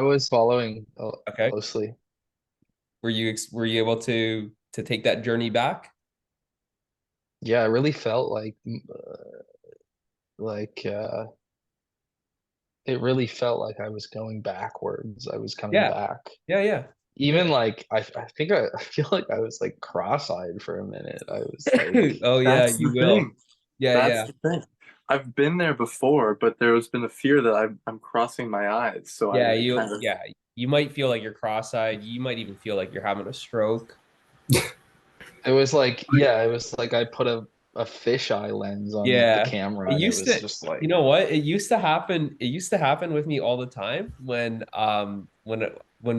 was following Okay. closely. Were you able to take that journey back? Yeah, I really felt like it really felt like I was going backwards. I was coming Yeah. back. Yeah, yeah. Even like I think I feel like I was like cross-eyed for a minute. I was like, Oh yeah, That's you the will. thing. Yeah, That's yeah. the thing. I've been there before, but there has been a fear that I'm crossing my eyes. So Yeah, I kind of you might feel like you're cross-eyed. You might even feel like you're having a stroke. it was like, yeah, it was like I put a fisheye lens on like the Yeah. camera It and it used was to, just like you know what? It used to happen with me all the time when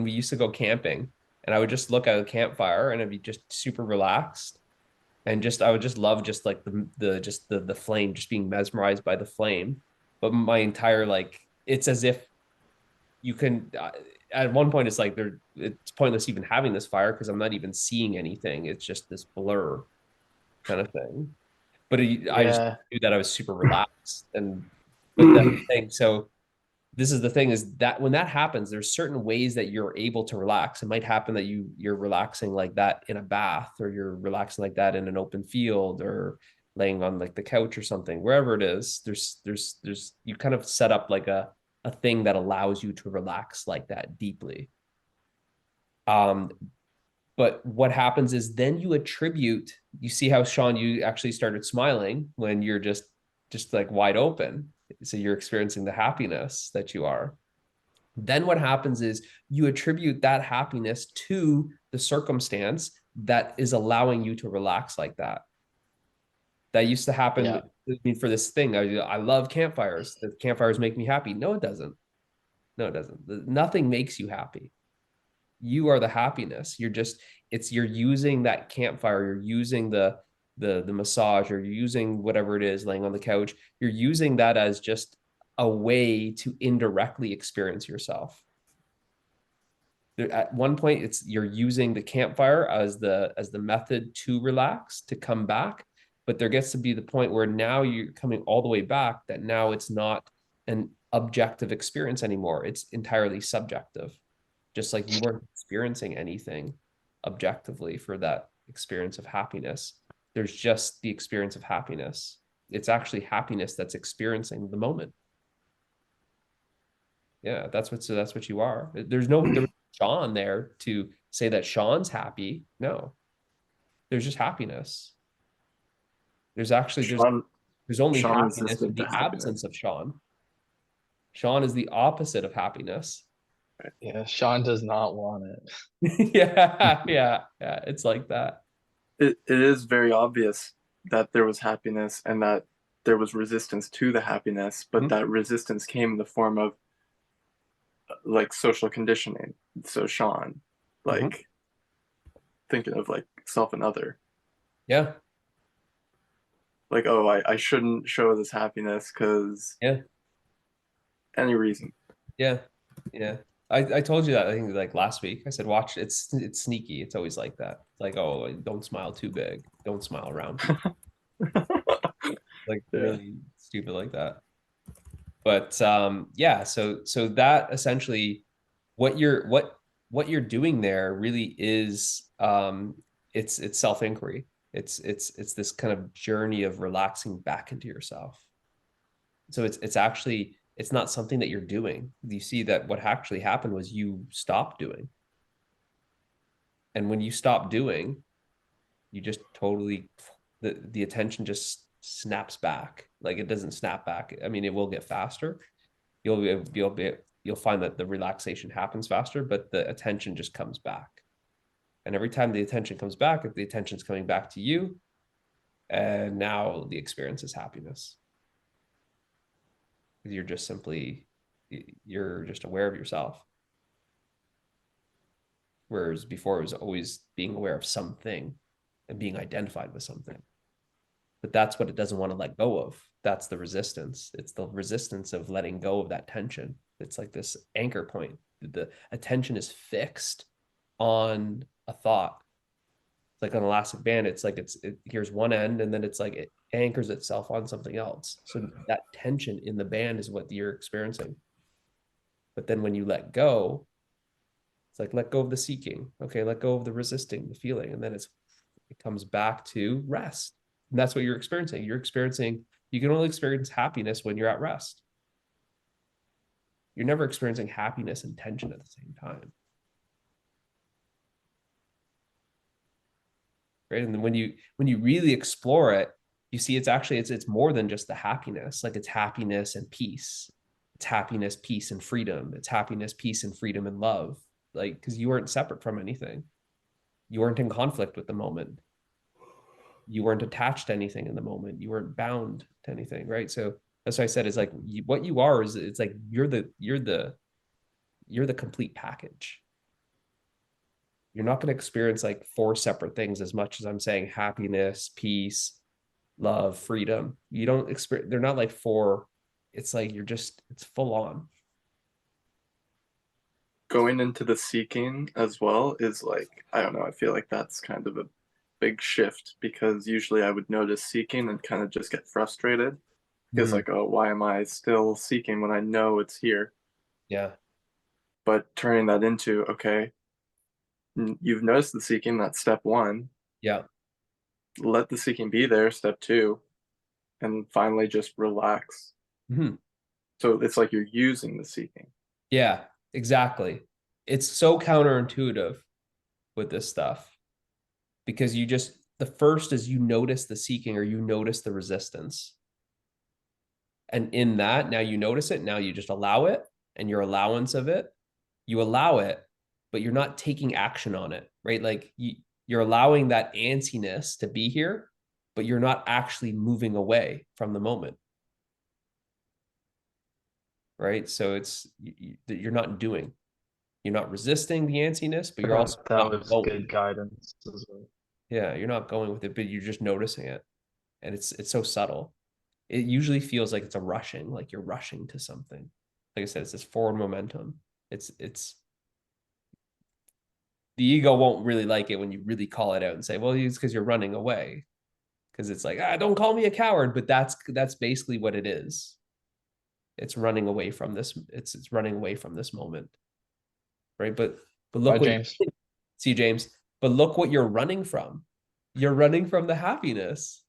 we used to go camping and I would just look at a campfire and I'd be just super relaxed and just I would just love just like the flame, just being mesmerized by the flame. But my entire like it's as if you can at one point it's like it's pointless even having this fire because I'm not even seeing anything. It's just this blur kind of thing. But I just yeah. knew that I was super relaxed. But that thing, so this is the thing is that when that happens, there's certain ways that you're able to relax. It might happen that you're relaxing like that in a bath, or you're relaxing like that in an open field, or laying on like the couch or something, wherever it is. There's you kind of set up like a thing that allows you to relax like that deeply. Um, but what happens is then you attribute, you see how Sean, you actually started smiling when you're just like wide open. So you're experiencing the happiness that you are. Then what happens is you attribute that happiness to the circumstance that is allowing you to relax like that. That used to happen Yeah. for this thing. I love campfires. The campfires make me happy. No, it doesn't. No, it doesn't. Nothing makes you happy. You are the happiness. You're using that campfire, you're using the massage, or you're using whatever it is, laying on the couch, you're using that as just a way to indirectly experience yourself. At one point it's you're using the campfire as the method to relax, to come back, but there gets to be the point where now you're coming all the way back, that now it's not an objective experience anymore, it's entirely subjective, just like you weren't experiencing anything objectively for that experience of happiness. There's just the experience of happiness. It's actually happiness that's experiencing the moment. Yeah, that's what you are. There was Sean there to say that Sean's happy. No, there's just happiness. There's actually Sean there's only Sean happiness in resistant to the absence happiness. of Sean. Sean is the opposite of happiness. Yeah, Sean does not want it. Yeah, yeah, yeah. It's like that. It is very obvious that there was happiness and that there was resistance to the happiness, but Mhm. that resistance came in the form of like social conditioning. So Sean, Mhm. like thinking of like self and other, Yeah, like, oh, I shouldn't show this happiness because yeah. any reason. Yeah, yeah. I told you that I think like last week. I said watch it's sneaky. It's always like that. Like, oh, don't smile too big. Don't smile around people. Like Yeah. really stupid like that. But yeah, so that essentially what you're doing there really is it's self-inquiry. It's this kind of journey of relaxing back into yourself. So it's actually it's not something that you're doing. You see that what actually happened was you stopped doing. And when you stop doing, you just totally the attention just snaps back. Like it doesn't snap back. I mean, it will get faster. You'll find that the relaxation happens faster, but the attention just comes back. And every time the attention comes back, if the attention's coming back to you, and now the experience is happiness. You're just simply you're just aware of yourself. Whereas before it was always being aware of something and being identified with something. But that's what it doesn't want to let go of. That's the resistance. It's the resistance of letting go of that tension. It's like this anchor point. The attention is fixed on a thought. Like an elastic band, it's like here's one end, and then it's like it anchors itself on something else. So that tension in the band is what you're experiencing. But then when you let go, it's like, let go of the seeking. Okay, let go of the resisting, the feeling. And then it comes back to rest. And that's what you're experiencing. You can only experience happiness when you're at rest. You're never experiencing happiness and tension at the same time. Right. And then when you really explore it, you see it's more than just the happiness. Like, it's happiness and peace. It's happiness, peace, and freedom. It's happiness, peace, and freedom and love. Like, because you weren't separate from anything. You weren't in conflict with the moment. You weren't attached to anything in the moment. You weren't bound to anything. Right. So that's why I said, it's like, what you are is, it's like you're the complete package. You're not going to experience like 4 separate things as much as I'm saying happiness, peace, love, freedom. You don't experience, they're not like 4. It's like it's full on. Going into the seeking as well is like, I don't know, I feel like that's kind of a big shift, because usually I would notice seeking and kind of just get frustrated. It's like, oh, why am I still seeking when I know it's here? Yeah. But turning that into, okay, you've noticed the seeking, that's step 1. Yeah. Let the seeking be there, step 2, and finally just relax. Mm-hmm. So it's like you're using the seeking. Yeah, exactly. It's so counterintuitive with this stuff, because the first is you notice the seeking, or you notice the resistance. And in that, now you notice it, now you just allow it, and your allowance of it, you allow it, but you're not taking action on it, right? Like, you're allowing that antsiness to be here, but you're not actually moving away from the moment. Right. So you're not resisting the antsiness, but you're also That not was going. good guidance as well. Yeah, you're not going with it, but you're just noticing it. And it's so subtle. It usually feels like it's a rushing, like you're rushing to something. Like I said, it's this forward momentum. It's the ego won't really like it when you really call it out and say, well, it's because you're running away. Because it's like, don't call me a coward. But that's basically what it is. It's running away from this. It's running away from this moment. Right. But look Bye, what James. see, James, but look what you're running from. You're running from the happiness.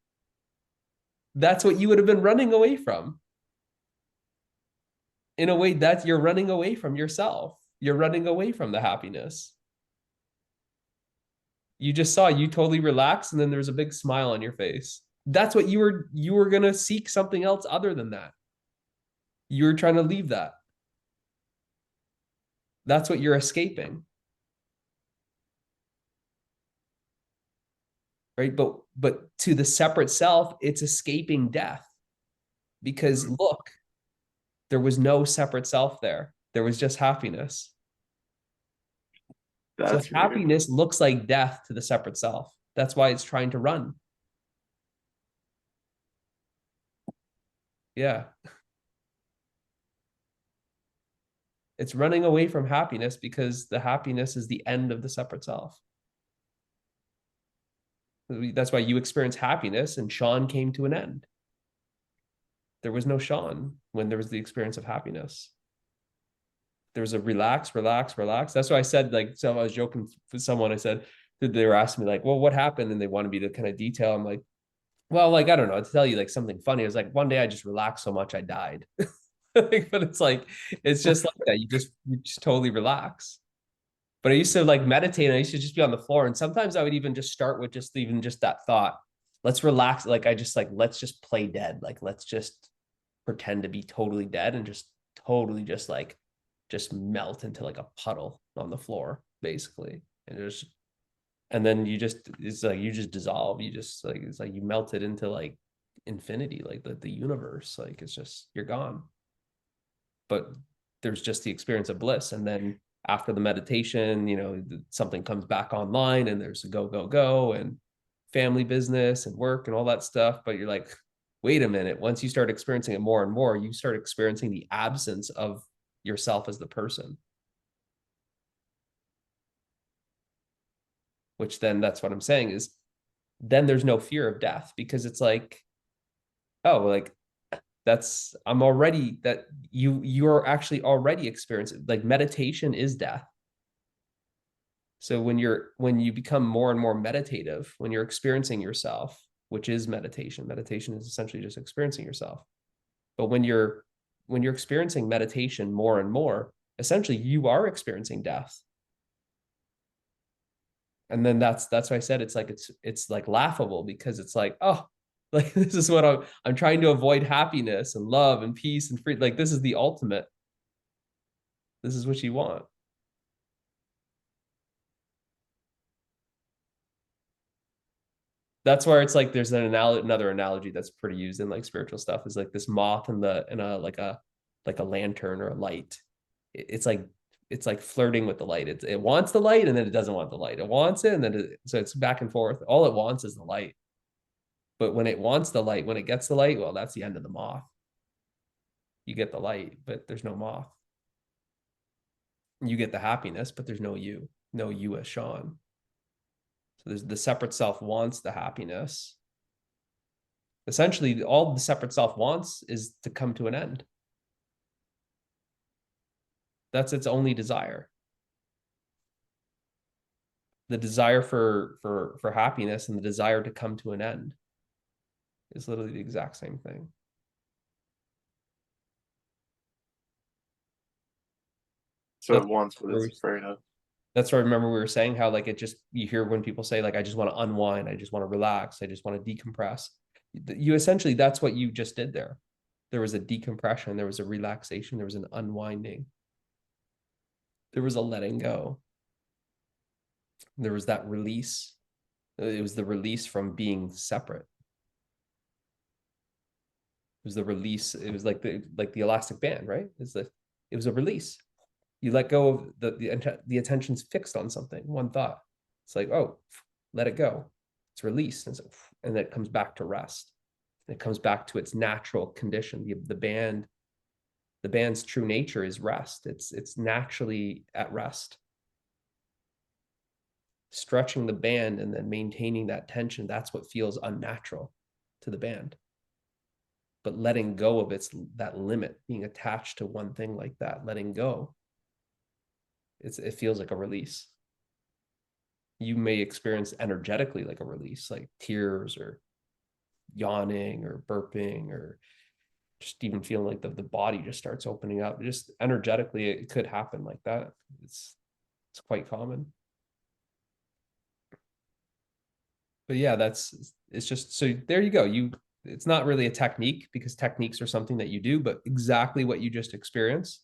That's what you would have been running away from. In a way, that you're running away from yourself. You're running away from the happiness. You just saw, you totally relaxed, and then there's a big smile on your face. That's what you were going to seek something else other than that. You were trying to leave that. That's what you're escaping. Right? But to the separate self, it's escaping death. Because look, there was no separate self there. There was just happiness. So That's weird. happiness looks like death to the separate self. That's why it's trying to run. Yeah. It's running away from happiness because the happiness is the end of the separate self. That's why you experience happiness, and Sean came to an end. There was no Sean when there was the experience of happiness. There was a relax, relax, relax. That's why I said, like, so I was joking with someone. I said, they were asking me, like, well, what happened? And they wanted me to kind of detail. I'm like, well, like, I don't know, to tell you like something funny. It was like, one day I just relaxed so much I died. But it's like, it's just like that. You just totally relax. But I used to like meditate, and I used to just be on the floor. And sometimes I would even just start with just that thought. Let's relax. Like, let's just play dead. Like, let's just pretend to be totally dead, and just totally just melt into like a puddle on the floor, basically. And then it's like you just dissolve. You just like, it's like you melt it into like infinity, like the universe. Like, it's just, you're gone. But there's just the experience of bliss. And then after the meditation, something comes back online, and there's a go, and family business and work and all that stuff. But you're like, wait a minute. Once you start experiencing it more and more, you start experiencing the absence of yourself as the person. Which then, that's what I'm saying, is then there's no fear of death, because it's like, oh, like, I'm already, that you're actually already experiencing, like meditation is death. So when you become more and more meditative, when you're experiencing yourself, which is meditation, meditation is essentially just experiencing yourself. But when you're experiencing meditation more and more, essentially you are experiencing death. And then that's why I said it's like laughable, because it's like, oh, like this is what I'm trying to avoid, happiness and love and peace and freedom. Like this is the ultimate. This is what you want. That's where it's like there's another analogy that's pretty used in like spiritual stuff, is like this moth in a like a lantern or a light. It's like flirting with the light. It wants the light and then it doesn't want the light. It wants it and then so it's back and forth. All it wants is the light. But when it wants the light, when it gets the light, well, that's the end of the moth. You get the light, but there's no moth. You get the happiness, but there's no you as Sean. So there's the separate self wants the happiness. Essentially, all the separate self wants is to come to an end. That's its only desire. The desire for happiness and the desire to come to an end is literally the exact same thing. So it wants what it's afraid of. That's what I remember we were saying, how like it just, you hear when people say like, I just want to unwind, I just want to relax, I just want to decompress. You essentially, that's what you just did there. There was a decompression, there was a relaxation, there was an unwinding. There was a letting go. There was that release. It was the release from being separate. It was the release. It was like the elastic band, right? It was a release. You let go of the attention's fixed on something, one thought. It's like, oh, let it go. It's released, and then it comes back to rest. It comes back to its natural condition. The band's true nature is rest. It's naturally at rest. Stretching the band and then maintaining that tension, that's what feels unnatural to the band. But letting go of that limit, being attached to one thing like that, letting go, it feels like a release. You may experience energetically like a release, like tears or yawning or burping, or just even feeling like the body just starts opening up. Just energetically, it could happen like that. It's quite common. But yeah, it's just, so there you go. It's not really a technique, because techniques are something that you do, but exactly what you just experienced,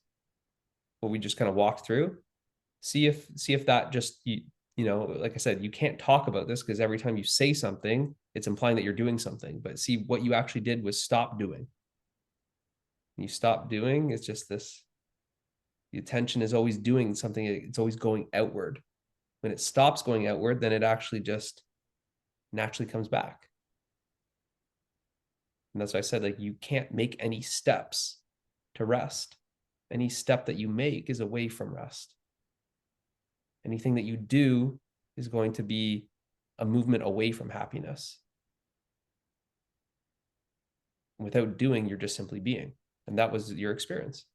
what we just kind of walked through, see if that just, like I said, you can't talk about this because every time you say something, it's implying that you're doing something, but see what you actually did was stop doing. When you stop doing, it's just this, the attention is always doing something. It's always going outward. When it stops going outward, then it actually just naturally comes back. And that's why I said, like, you can't make any steps to rest. Any step that you make is away from rest. Anything that you do is going to be a movement away from happiness. Without doing, you're just simply being. And that was your experience.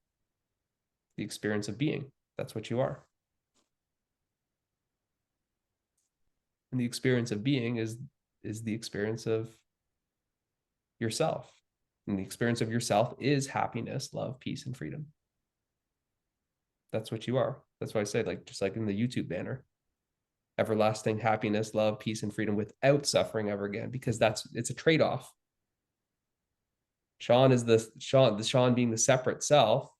The experience of being. That's what you are. And the experience of being is the experience of yourself. And the experience of yourself is happiness, love, peace, and freedom. That's what you are. That's why I say, like, just like in the YouTube banner, everlasting happiness, love, peace, and freedom without suffering ever again, because it's a trade-off. Sean being the separate self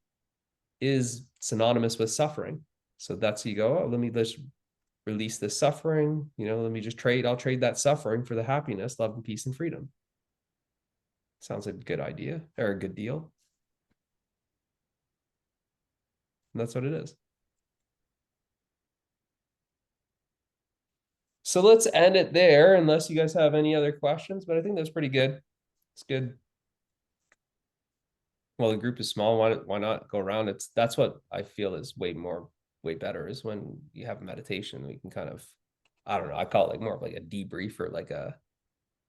is synonymous with suffering. So that's, you go, oh, let me just release this suffering, let me just I'll trade that suffering for the happiness, love, and peace, and freedom. Sounds like a good idea, or a good deal. And that's what it is. So let's end it there, unless you guys have any other questions, but I think that's pretty good. It's good. Well, the group is small. Why not go around? That's what I feel is way better, is when you have a meditation, we can kind of, I don't know, I call it like more of like a debrief or like a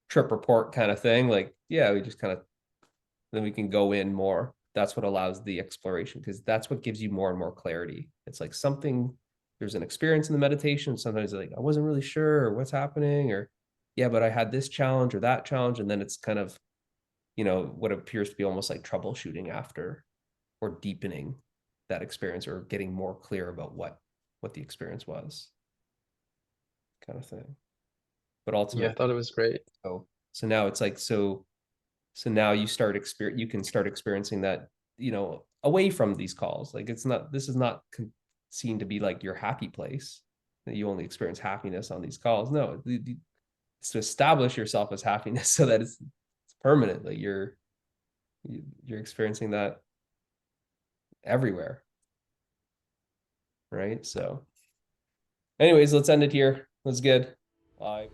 trip report kind of thing. Like, yeah, we just kind of then we can go in more. That's what allows the exploration, because that's what gives you more and more clarity. It's like something, there's an experience in the meditation. Sometimes like, I wasn't really sure or what's happening, or yeah, but I had this challenge or that challenge. And then it's kind of, you know, what appears to be almost like troubleshooting after, or deepening that experience, or getting more clear about what the experience was, kind of thing. But Yeah, I ultimately, thought it was great. so now it's like, so now you you can start experiencing that, you know, away from these calls. Like, it's not, this is not seen to be like your happy place, that you only experience happiness on these calls. No, it's to establish yourself as happiness, so that it's permanently, you're experiencing that everywhere, right? So anyways, let's end it here. That's good. Bye.